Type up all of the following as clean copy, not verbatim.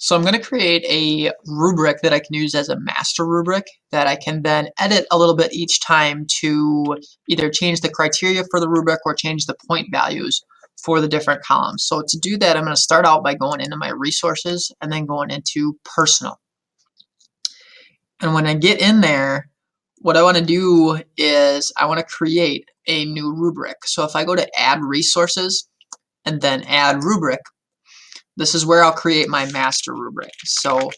So I'm going to create a rubric that I can use as a master rubric that I can then edit a little bit each time to either change the criteria for the rubric or change the point values for the different columns. So to do that, I'm going to start out by going into my resources and then going into personal. And when I get in there, what I want to do is I want to create a new rubric. So if I go to add resources and then add rubric, this is where I'll create my master rubric. So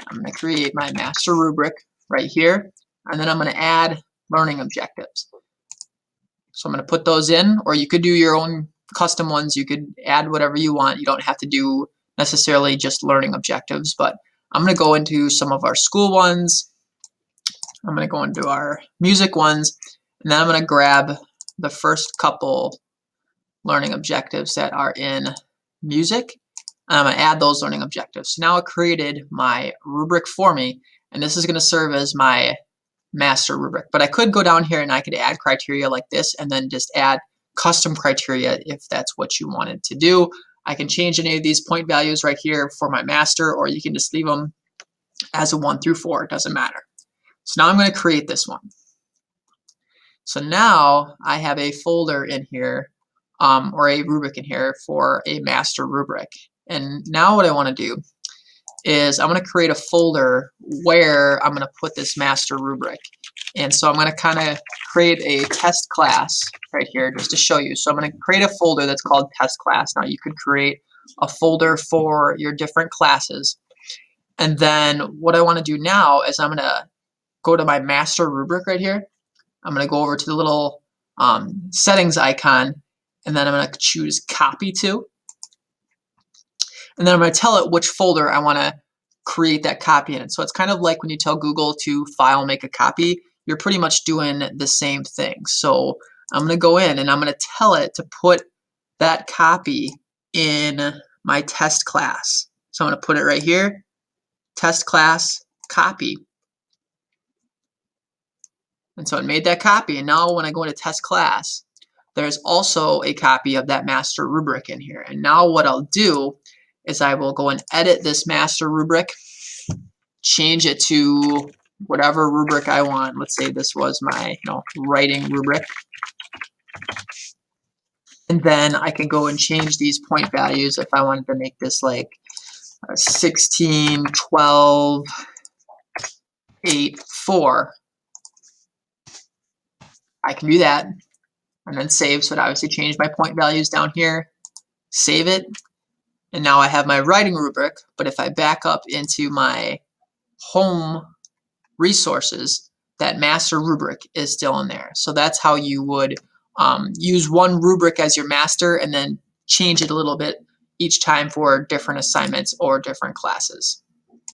I'm going to create my master rubric right here, and then I'm going to add learning objectives. So I'm going to put those in, or you could do your own custom ones. You could add whatever you want. You don't have to do necessarily just learning objectives, but I'm going to go into some of our school ones. I'm going to go into our music ones, and then I'm going to grab the first couple learning objectives that are in music. I'm going to add those learning objectives. So now it created my rubric for me, and this is going to serve as my master rubric. But I could go down here and I could add criteria like this and then just add custom criteria if that's what you wanted to do. I can change any of these point values right here for my master, or you can just leave them as a 1 through 4. It doesn't matter. So now I'm going to create this one. So now I have a folder in here, or a rubric in here for a master rubric. And now what I want to do is I'm going to create a folder where I'm going to put this master rubric. And so I'm going to kind of create a test class right here just to show you. So I'm going to create a folder that's called test class. Now you could create a folder for your different classes. And then what I want to do now is I'm going to go to my master rubric right here. I'm going to go over to the little settings icon, and then I'm going to choose copy to. And then I'm going to tell it which folder I want to create that copy in. So it's kind of like when you tell Google to file make a copy, you're pretty much doing the same thing. So I'm going to go in and I'm going to tell it to put that copy in my test class. So I'm going to put it right here, test class, copy. And so it made that copy. And now when I go into test class, there's also a copy of that master rubric in here. And now what I'll do is I will go and edit this master rubric, change it to whatever rubric I want. Let's say this was my writing rubric. And then I can go and change these point values if I wanted to make this like 16, 12, 8, 4. I can do that and then save. So it obviously changed my point values down here. Save it. And now I have my writing rubric, but if I back up into my home resources, that master rubric is still in there. So that's how you would use one rubric as your master and then change it a little bit each time for different assignments or different classes.